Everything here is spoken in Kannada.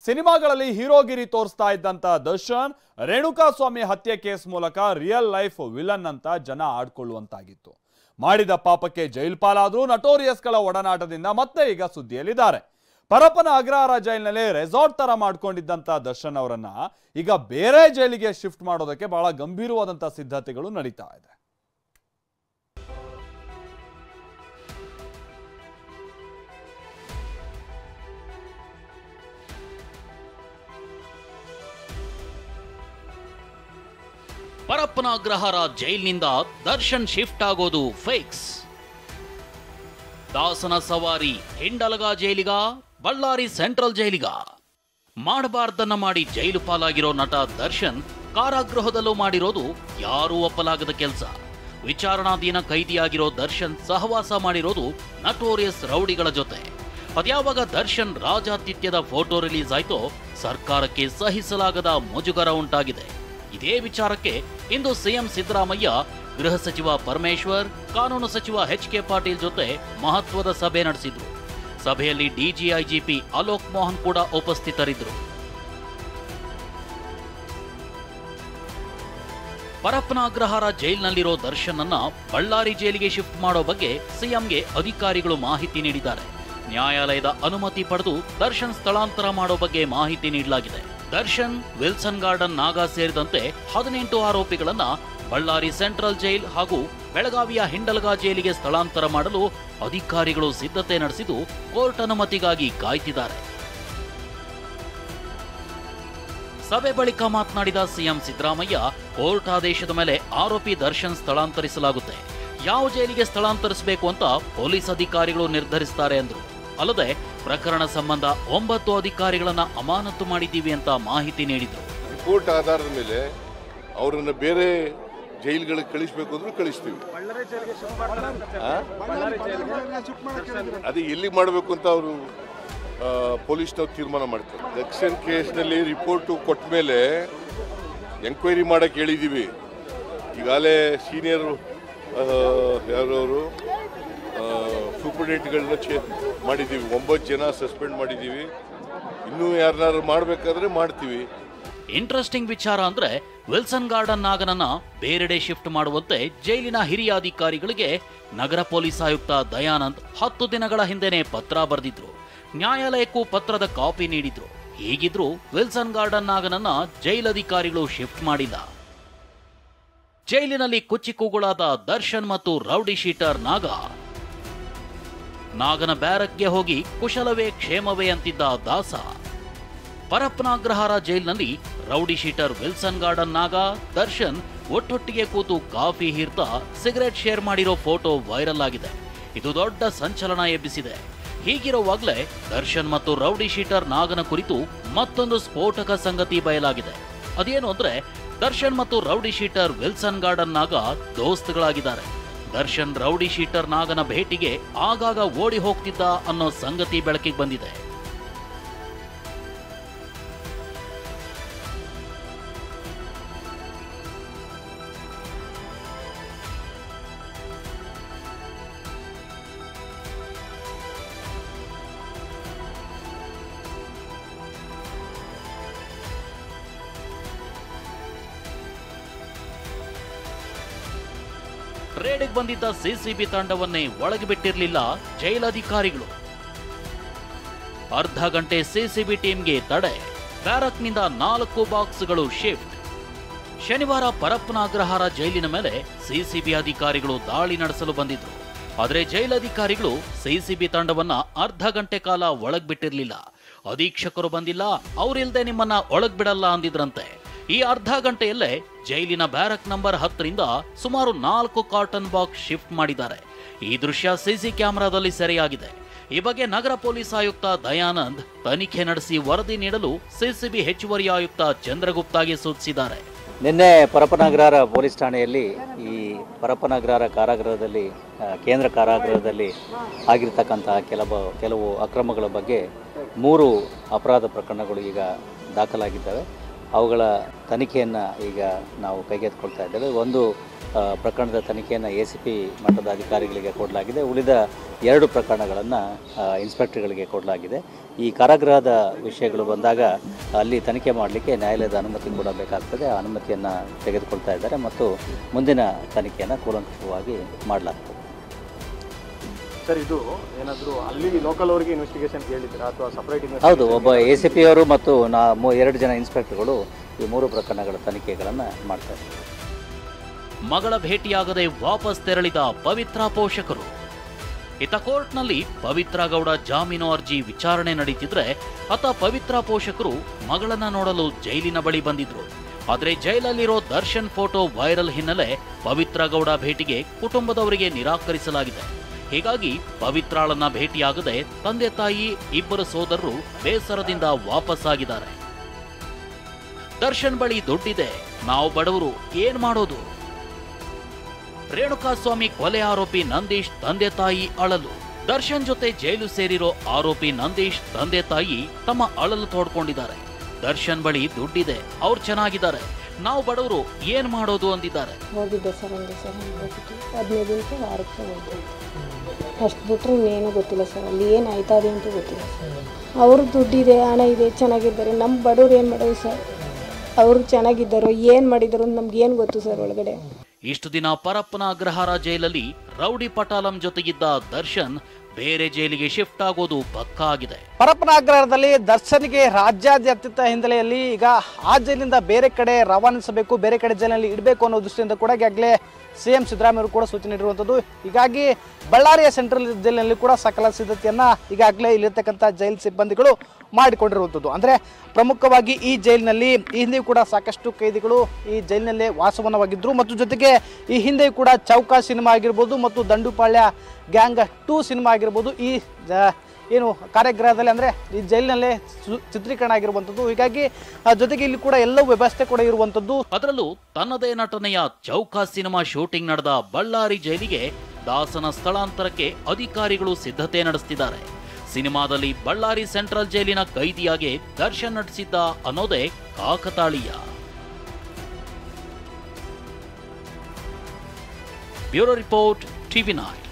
ಸಿನಿಮಾಗಳಲ್ಲಿ ಹೀರೋಗಿರಿ ತೋರಿಸ್ತಾ ಇದ್ದಂತ ದರ್ಶನ್ ರೇಣುಕಾಸ್ವಾಮಿ ಹತ್ಯೆ ಕೇಸ್ ಮೂಲಕ ರಿಯಲ್ ಲೈಫ್ ವಿಲನ್ ಅಂತ ಜನ ಆಡ್ಕೊಳ್ಳುವಂತಾಗಿತ್ತು. ಮಾಡಿದ ಪಾಪಕ್ಕೆ ಜೈಲು ಪಾಲಾದ್ರೂ ನಟೋರಿಯಸ್ಗಳ ಒಡನಾಟದಿಂದ ಮತ್ತೆ ಈಗ ಸುದ್ದಿಯಲ್ಲಿದ್ದಾರೆ. ಪರಪ್ಪನ ಅಗ್ರಹಾರ ಜೈಲಿನಲ್ಲಿ ರೆಸಾರ್ಟ್ ತರ ಮಾಡ್ಕೊಂಡಿದ್ದಂತ ದರ್ಶನ್ ಅವರನ್ನ ಈಗ ಬೇರೆ ಜೈಲಿಗೆ ಶಿಫ್ಟ್ ಮಾಡೋದಕ್ಕೆ ಬಹಳ ಗಂಭೀರವಾದಂತ ಸಿದ್ಧತೆಗಳು ನಡೀತಾ ಇದೆ. ಪರಪ್ಪನ ಅಗ್ರಹಾರ ಜೈಲಿನಿಂದ ದರ್ಶನ್ ಶಿಫ್ಟ್ ಆಗೋದು ಫಿಕ್ಸ್. ದಾಸನ ಸವಾರಿ ಹಿಂಡಲಗ ಜೈಲಿಗ, ಬಳ್ಳಾರಿ ಸೆಂಟ್ರಲ್ ಜೈಲಿಗ. ಮಾಡಬಾರ್ದನ್ನ ಮಾಡಿ ಜೈಲು ಪಾಲಾಗಿರೋ ನಟ ದರ್ಶನ್ ಕಾರಾಗೃಹದಲ್ಲೂ ಮಾಡಿರೋದು ಯಾರೂ ಒಪ್ಪಲಾಗದ ಕೆಲಸ. ವಿಚಾರಣಾಧೀನ ಕೈದಿಯಾಗಿರೋ ದರ್ಶನ್ ಸಹವಾಸ ಮಾಡಿರೋದು ನಟೋರಿಯಸ್ ರೌಡಿಗಳ ಜೊತೆ. ಅದ್ಯಾವಾಗ ದರ್ಶನ್ ರಾಜಾತಿಥ್ಯದ ಫೋಟೋ ರಿಲೀಸ್ ಆಯ್ತೋ ಸರ್ಕಾರಕ್ಕೆ ಸಹಿಸಲಾಗದ ಮುಜುಗರ ಉಂಟಾಗಿದೆ. ಇದೇ ವಿಚಾರಕ್ಕೆ ಇಂದು ಸಿಎಂ ಸಿದ್ದರಾಮಯ್ಯ, ಗೃಹ ಸಚಿವ ಪರಮೇಶ್ವರ್, ಕಾನೂನು ಸಚಿವ ಎಚ್.ಕೆ. ಪಾಟೀಲ್ ಜೊತೆ ಮಹತ್ವದ ಸಭೆ ನಡೆಸಿದ್ರು. ಸಭೆಯಲ್ಲಿ ಡಿಜಿಐಜಿಪಿ ಅಲೋಕ್ ಮೋಹನ್ ಕೂಡ ಉಪಸ್ಥಿತರಿದ್ದರು. ಪರಪ್ಪನ ಅಗ್ರಹಾರ ಜೈಲಿನಲ್ಲಿರೋ ದರ್ಶನ್ ಅನ್ನ ಬಳ್ಳಾರಿ ಜೈಲಿಗೆ ಶಿಫ್ಟ್ ಮಾಡೋ ಬಗ್ಗೆ ಸಿಎಂಗೆ ಅಧಿಕಾರಿಗಳು ಮಾಹಿತಿ ನೀಡಿದ್ದಾರೆ. ನ್ಯಾಯಾಲಯದ ಅನುಮತಿ ಪಡೆದು ದರ್ಶನ್ ಸ್ಥಳಾಂತರ ಮಾಡೋ ಬಗ್ಗೆ ಮಾಹಿತಿ ನೀಡಲಾಗಿದೆ. ದರ್ಶನ್, ವಿಲ್ಸನ್ ಗಾರ್ಡನ್ ನಾಗಾ ಸೇರಿದಂತೆ 18 ಆರೋಪಿಗಳನ್ನ ಬಳ್ಳಾರಿ ಸೆಂಟ್ರಲ್ ಜೈಲ್ ಹಾಗೂ ಬೆಳಗಾವಿಯ ಹಿಂಡಲಗ ಜೈಲಿಗೆ ಸ್ಥಳಾಂತರ ಮಾಡಲು ಅಧಿಕಾರಿಗಳು ಸಿದ್ಧತೆ ನಡೆಸಿದ್ದು ಕೋರ್ಟ್ ಅನುಮತಿಗಾಗಿ ಕಾಯ್ತಿದ್ದಾರೆ. ಸಭೆ ಬಳಿಕ ಮಾತನಾಡಿದ ಸಿಎಂ ಸಿದ್ದರಾಮಯ್ಯ, ಕೋರ್ಟ್ ಆದೇಶದ ಮೇಲೆ ಆರೋಪಿ ದರ್ಶನ್ ಸ್ಥಳಾಂತರಿಸಲಾಗುತ್ತೆ. ಯಾವ ಜೈಲಿಗೆ ಸ್ಥಳಾಂತರಿಸಬೇಕು ಅಂತ ಪೊಲೀಸ್ ಅಧಿಕಾರಿಗಳು ನಿರ್ಧರಿಸುತ್ತಾರೆ ಎಂದರು. ಅಲ್ಲದೆ ಪ್ರಕರಣ ಸಂಬಂಧ 9 ಅಧಿಕಾರಿಗಳನ್ನ ಅಮಾನತು ಮಾಡಿದ್ದೀವಿ ಅಂತ ಮಾಹಿತಿ ನೀಡಿದರು. ರಿಪೋರ್ಟ್ ಆಧಾರದ ಮೇಲೆ ಅವರನ್ನು ಬೇರೆ ಜೈಲುಗಳಿಗೆ ಕಳಿಸಬೇಕು ಅಂದ್ರೂ ಕಳಿಸ್ತೀವಿ. ಅದೇ ಎಲ್ಲಿ ಮಾಡಬೇಕು ಅಂತ ಅವರು ಪೊಲೀಸ್ನವ್ರು ತೀರ್ಮಾನ ಮಾಡ್ತಾರೆ. ದರ್ಶನ್ ಕೇಸ್ನಲ್ಲಿ ರಿಪೋರ್ಟು ಕೊಟ್ಟ ಮೇಲೆ ಎಂಕ್ವೈರಿ ಮಾಡಕ್ಕೆ ಹೇಳಿದ್ದೀವಿ. ಈಗಾಗಲೇ ಸೀನಿಯರ್ ಯಾರವರು ಸೂಪರ್ಡೆಂಟ್ಗಳನ್ನ ಮಾಡಿದ್ದೀವಿ. 9 ಜನ ಸಸ್ಪೆಂಡ್ ಮಾಡಿದ್ದೀವಿ. ಇನ್ನೂ ಯಾರನ್ನಾರು ಮಾಡಬೇಕಾದ್ರೆ ಮಾಡ್ತೀವಿ. ಇಂಟ್ರೆಸ್ಟಿಂಗ್ ವಿಚಾರ ಅಂದ್ರೆ ವಿಲ್ಸನ್ ಗಾರ್ಡನ್ ನಾಗನನ್ನ ಬೇರೆಡೆ ಶಿಫ್ಟ್ ಮಾಡುವಂತೆ ಜೈಲಿನ ಹಿರಿಯ ಅಧಿಕಾರಿಗಳಿಗೆ ನಗರ ಪೊಲೀಸ್ ಆಯುಕ್ತ ದಯಾನಂದ್ 10 ದಿನಗಳ ಹಿಂದೆನೆ ಪತ್ರ ಬರೆದಿದ್ರು. ನ್ಯಾಯಾಲಯಕ್ಕೂ ಪತ್ರದ ಕಾಪಿ ನೀಡಿದ್ರು. ಹೀಗಿದ್ರು ವಿಲ್ಸನ್ ಗಾರ್ಡನ್ ನಾಗನನ್ನ ಜೈಲಧಿಕಾರಿಗಳು ಶಿಫ್ಟ್ ಮಾಡಿಲ್ಲ. ಜೈಲಿನಲ್ಲಿ ಕುಚ್ಚಿಕೂಗುಳಾದ ದರ್ಶನ್ ಮತ್ತು ರೌಡಿ ಶೀಟರ್ ನಾಗನ ಬ್ಯಾರಕ್ಗೆ ಹೋಗಿ ಕುಶಲವೇ ಕ್ಷೇಮವೇ ಅಂತಿದ್ದ ದಾಸ. ಪರಪ್ಪನ ಅಗ್ರಹಾರ ಜೈಲಿನಲ್ಲಿ ರೌಡಿ ಶೀಟರ್ ವಿಲ್ಸನ್ ಗಾರ್ಡನ್ ನಾಗ, ದರ್ಶನ್ ಒಟ್ಟೊಟ್ಟಿಗೆ ಕೂತು ಕಾಫಿ ಹೀರ್ತಾ ಸಿಗರೆಟ್ ಶೇರ್ ಮಾಡಿರೋ ಫೋಟೋ ವೈರಲ್ ಆಗಿದೆ. ಇದು ದೊಡ್ಡ ಸಂಚಲನ ಎಬ್ಬಿಸಿದೆ. ಹೀಗಿರುವಾಗಲೇ ದರ್ಶನ್ ಮತ್ತು ರೌಡಿ ಶೀಟರ್ ನಾಗನ ಕುರಿತು ಮತ್ತೊಂದು ಸ್ಫೋಟಕ ಸಂಗತಿ ಬಯಲಾಗಿದೆ. ಅದೇನು ಅಂದ್ರೆ ದರ್ಶನ್ ಮತ್ತು ರೌಡಿ ಶೀಟರ್ ವಿಲ್ಸನ್ ಗಾರ್ಡನ್ ನಾಗ ದೋಸ್ತುಗಳಾಗಿದ್ದಾರೆ. ದರ್ಶನ್ ರೌಡಿ ಶೀಟರ್ ನಾಗನ ಭೇಟಿಗೆ ಆಗಾಗ ಓಡಿ ಹೋಗ್ತಿದ್ದ ಅನ್ನೋ ಸಂಗತಿ ಬೆಳಕಿಗೆ ಬಂದಿದೆ. ರೇಡಿಗೆ ಬಂದಿದ್ದ ಸಿಸಿಬಿ ತಂಡವನ್ನೇ ಒಳಗೆ ಬಿಟ್ಟಿರಲಿಲ್ಲ ಜೈಲಧಿಕಾರಿಗಳು. ಅರ್ಧ ಗಂಟೆ ಸಿಸಿಬಿ ಟೀಮ್ಗೆ ತಡೆ, ಬ್ಯಾರಕ್ನಿಂದ 4 ಬಾಕ್ಸ್ಗಳು ಶಿಫ್ಟ್. ಶನಿವಾರ ಪರಪ್ಪನ ಅಗ್ರಹಾರ ಜೈಲಿನ ಮೇಲೆ ಸಿಸಿಬಿ ಅಧಿಕಾರಿಗಳು ದಾಳಿ ನಡೆಸಲು ಬಂದಿದ್ರು. ಆದರೆ ಜೈಲಧಿಕಾರಿಗಳು ಸಿಸಿಬಿ ತಂಡವನ್ನ ಅರ್ಧ ಗಂಟೆ ಕಾಲ ಒಳಗ್ ಬಿಟ್ಟಿರಲಿಲ್ಲ. ಅಧೀಕ್ಷಕರು ಬಂದಿಲ್ಲ, ಅವರಿಲ್ದೆ ನಿಮ್ಮನ್ನ ಒಳಗ್ ಬಿಡಲ್ಲ ಅಂದಿದ್ರಂತೆ. ಈ ಅರ್ಧ ಗಂಟೆಯಲ್ಲೇ ಜೈಲಿನ ಬ್ಯಾರಕ್ ನಂಬರ್ 10ರಿಂದ ಸುಮಾರು 4 ಕಾಟನ್ ಬಾಕ್ಸ್ ಶಿಫ್ಟ್ ಮಾಡಿದ್ದಾರೆ. ಈ ದೃಶ್ಯ ಸಿಸಿ ಕ್ಯಾಮೆರಾದಲ್ಲಿ ಸೆರೆಯಾಗಿದೆ. ಈ ಬಗ್ಗೆ ನಗರ ಪೊಲೀಸ್ ಆಯುಕ್ತ ದಯಾನಂದ್ ತನಿಖೆ ನಡೆಸಿ ವರದಿ ನೀಡಲು ಸಿಸಿಬಿ ಹೆಚ್ಚುವರಿ ಆಯುಕ್ತ ಚಂದ್ರಗುಪ್ತಾಗೆ ಸೂಚಿಸಿದ್ದಾರೆ. ನಿನ್ನೆ ಪರಪ್ಪನಗ್ರಹಾರ ಪೊಲೀಸ್ ಠಾಣೆಯಲ್ಲಿ ಈ ಪರಪ್ಪನಗ್ರಹಾರ ಕಾರಾಗೃಹದಲ್ಲಿ ಕೇಂದ್ರ ಕಾರಾಗೃಹದಲ್ಲಿ ಆಗಿರ್ತಕ್ಕಂತಹ ಕೆಲವು ಅಕ್ರಮಗಳ ಬಗ್ಗೆ 3 ಅಪರಾಧ ಪ್ರಕರಣಗಳು ಈಗ ದಾಖಲಾಗಿದ್ದಾವೆ. ಅವುಗಳ ತನಿಖೆಯನ್ನು ಈಗ ನಾವು ಕೈಗೆತ್ತಿಕೊಳ್ತಾ ಇದ್ದೇವೆ. ಒಂದು ಪ್ರಕರಣದ ತನಿಖೆಯನ್ನು ACP ಮಟ್ಟದ ಅಧಿಕಾರಿಗಳಿಗೆ ಕೊಡಲಾಗಿದೆ. ಉಳಿದ 2 ಪ್ರಕರಣಗಳನ್ನು ಇನ್ಸ್ಪೆಕ್ಟರ್ಗಳಿಗೆ ಕೊಡಲಾಗಿದೆ. ಈ ಕಾರಾಗೃಹದ ವಿಷಯಗಳು ಬಂದಾಗ ಅಲ್ಲಿ ತನಿಖೆ ಮಾಡಲಿಕ್ಕೆ ನ್ಯಾಯಾಲಯದ ಅನುಮತಿ ಕೂಡ ಬೇಕಾಗ್ತದೆ. ಆ ಅನುಮತಿಯನ್ನು ತೆಗೆದುಕೊಳ್ತಾ ಇದ್ದಾರೆ ಮತ್ತು ಮುಂದಿನ ತನಿಖೆಯನ್ನು ಕೂಲಂಕಷವಾಗಿ ಮಾಡಲಾಗ್ತದೆ. ಸರ್, ಇದು ಏನಾದರೂ ಅಲ್ಲಿ ಲೋಕಲ್ ಅವರಿಗೆ ಇನ್ವೆಸ್ಟಿಗೇಷನ್ ಹೇಳಿದ್ದೀರಾ ಅಥವಾ ಸಪರೇಟ್? ಹೌದು, ಒಬ್ಬ ACP ಅವರು ಮತ್ತು 2 ಜನ ಇನ್ಸ್ಪೆಕ್ಟರ್ಗಳು ಈ 3 ಪ್ರಕರಣಗಳ ತನಿಖೆಗಳನ್ನು ಮಾಡ್ತಾರೆ. ಮಗಳ ಭೇಟಿಯಾಗದೆ ವಾಪಸ್ ತೆರಳಿದ ಪವಿತ್ರ ಪೋಷಕರು. ಇತ್ತ ಕೋರ್ಟ್ನಲ್ಲಿ ಪವಿತ್ರ ಗೌಡ ಜಾಮೀನು ಅರ್ಜಿ ವಿಚಾರಣೆ ನಡೀತಿದ್ರೆ ಅತ್ತ ಪವಿತ್ರ ಪೋಷಕರು ಮಗಳನ್ನ ನೋಡಲು ಜೈಲಿನ ಬಳಿ ಬಂದಿದ್ರು. ಆದರೆ ಜೈಲಲ್ಲಿರೋ ದರ್ಶನ್ ಫೋಟೋ ವೈರಲ್ ಹಿನ್ನೆಲೆ ಪವಿತ್ರ ಗೌಡ ಭೇಟಿಗೆ ಕುಟುಂಬದವರಿಗೆ ನಿರಾಕರಿಸಲಾಗಿದೆ. ಹೀಗಾಗಿ ಪವಿತ್ರಾಳನ್ನ ಭೇಟಿಯಾಗದೆ ತಂದೆ ತಾಯಿ 2 ಸೋದರರು ಬೇಸರದಿಂದ ವಾಪಸ್ಸಾಗಿದ್ದಾರೆ. ದರ್ಶನ್ ಬಳಿ ದುಡ್ಡಿದೆ, ನಾವು ಬಡವರು, ಏನ್ ಮಾಡೋದು? ರೇಣುಕಾಸ್ವಾಮಿ ಕೊಲೆ ಆರೋಪಿ ನಂದೀಶ್ ತಂದೆ ತಾಯಿ ಅಳಲು. ದರ್ಶನ್ ಜೊತೆ ಜೈಲು ಸೇರಿರೋ ಆರೋಪಿ ನಂದೀಶ್ ತಂದೆ ತಾಯಿ ತಮ್ಮ ಅಳಲು ತೋಡ್ಕೊಂಡಿದ್ದಾರೆ. ದರ್ಶನ್ ಬಳಿ ದುಡ್ಡಿದೆ, ಅವ್ರು ಚೆನ್ನಾಗಿದ್ದಾರೆ, ನಾವು ಬಡವರು, ಏನ್ ಮಾಡೋದು ಅಂದಿದ್ದಾರೆ. ಹೋಗಿದ್ದೆ ಸರ್, ಒಂದು ಸಲ 15 ದಿನಕ್ಕೆ ವಾರಕ್ಕೆ ಹೋಗಿದ್ದೆ. ಅಷ್ಟು ಬಿಟ್ಟರೆ ಇನ್ನೇನು ಗೊತ್ತಿಲ್ಲ ಸರ್. ಅಲ್ಲಿ ಏನು ಆಯ್ತದೆ ಅಂತ ಗೊತ್ತಿಲ್ಲ ಸರ್. ಅವರು ದುಡ್ಡಿದೆ, ಹಣ ಇದೆ, ಚೆನ್ನಾಗಿದ್ದಾರೆ. ನಮ್ಮ ಬಡವ್ರು ಏನು ಮಾಡೋದು ಸರ್? ಅವರು ಚೆನ್ನಾಗಿದ್ದಾರೋ ಏನು ಮಾಡಿದಾರೋ ಅಂತ ನಮ್ಗೆ ಏನು ಗೊತ್ತು ಸರ್ ಒಳಗಡೆ. ಇಷ್ಟು ದಿನ ಪರಪ್ಪನ ಅಗ್ರಹಾರ ಜೈಲಲ್ಲಿ ರೌಡಿ ಪಟಾಲಂ ಜೊತೆಗಿದ್ದ ದರ್ಶನ್ ಬೇರೆ ಜೈಲಿಗೆ ಶಿಫ್ಟ್ ಆಗೋದು ಪಕ್ಕಾ ಆಗಿದೆ. ಪರಪ್ಪನ ಅಗ್ರಹಾರದಲ್ಲಿ ದರ್ಶನ್ಗೆ ರಾಜ್ಯಾದ್ಯಂತ ಹಿನ್ನೆಲೆಯಲ್ಲಿ ಈಗ ಆ ಜೈಲಿನಿಂದ ಬೇರೆ ಕಡೆ ರವಾನಿಸಬೇಕು, ಬೇರೆ ಕಡೆ ಜೈಲಿನಲ್ಲಿ ಇಡಬೇಕು ಅನ್ನೋ ದೃಷ್ಟಿಯಿಂದ ಕೂಡ ಈಗಾಗಲೇ CM ಸಿದ್ದರಾಮಯ್ಯ ಅವರು ಕೂಡ ಸೂಚನೆ ನೀಡಿರುವಂಥದ್ದು. ಹೀಗಾಗಿ ಬಳ್ಳಾರಿಯ ಸೆಂಟ್ರಲ್ ಜೈಲಿನಲ್ಲಿ ಕೂಡ ಸಕಲ ಸಿದ್ಧತೆಯನ್ನು ಈಗಾಗಲೇ ಇಲ್ಲಿರ್ತಕ್ಕಂಥ ಜೈಲು ಸಿಬ್ಬಂದಿಗಳು ಮಾಡಿಕೊಂಡಿರುವಂಥದ್ದು. ಅಂದರೆ ಪ್ರಮುಖವಾಗಿ ಈ ಜೈಲಿನಲ್ಲಿ ಈ ಹಿಂದೆಯೂ ಕೂಡ ಸಾಕಷ್ಟು ಕೈದಿಗಳು ಈ ಜೈಲಿನಲ್ಲೇ ವಾಸವನವಾಗಿದ್ದರು ಮತ್ತು ಜೊತೆಗೆ ಈ ಹಿಂದೆಯೂ ಕೂಡ ಚೌಕ ಸಿನಿಮಾ ಆಗಿರ್ಬೋದು ಮತ್ತು ದಂಡುಪಾಳ್ಯ ಗ್ಯಾಂಗ್ 2 ಸಿನಿಮಾ ಆಗಿರ್ಬೋದು ಈ ಏನು ಕಾರ್ಯಗೃಹದಲ್ಲಿ ಅಂದರೆ ಈ ಜೈಲಿನಲ್ಲೇ ಚಿತ್ರೀಕರಣ ಆಗಿರುವಂಥದ್ದು. ಹೀಗಾಗಿ ಜೊತೆಗೆ ಇಲ್ಲಿ ಕೂಡ ಎಲ್ಲವೂ ವ್ಯವಸ್ಥೆ ಕೂಡ ಇರುವಂಥದ್ದು. ಅದರಲ್ಲೂ ತನ್ನದೇ ನಟನೆಯ ಚೌಕ ಸಿನಿಮಾ ಶೂಟಿಂಗ್ ನಡೆದ ಬಳ್ಳಾರಿ ಜೈಲಿಗೆ ದಾಸನ ಸ್ಥಳಾಂತರಕ್ಕೆ ಅಧಿಕಾರಿಗಳು ಸಿದ್ಧತೆ ನಡೆಸುತ್ತಿದ್ದಾರೆ. ಸಿನಿಮಾದಲ್ಲಿ ಬಳ್ಳಾರಿ ಸೆಂಟ್ರಲ್ ಜೈಲಿನ ಕೈದಿಯಾಗಿ ದರ್ಶನ್ ನಟಿಸಿದ್ದ ಅನ್ನೋದೇ ಕಾಕತಾಳೀಯ. Bureau report, TV9.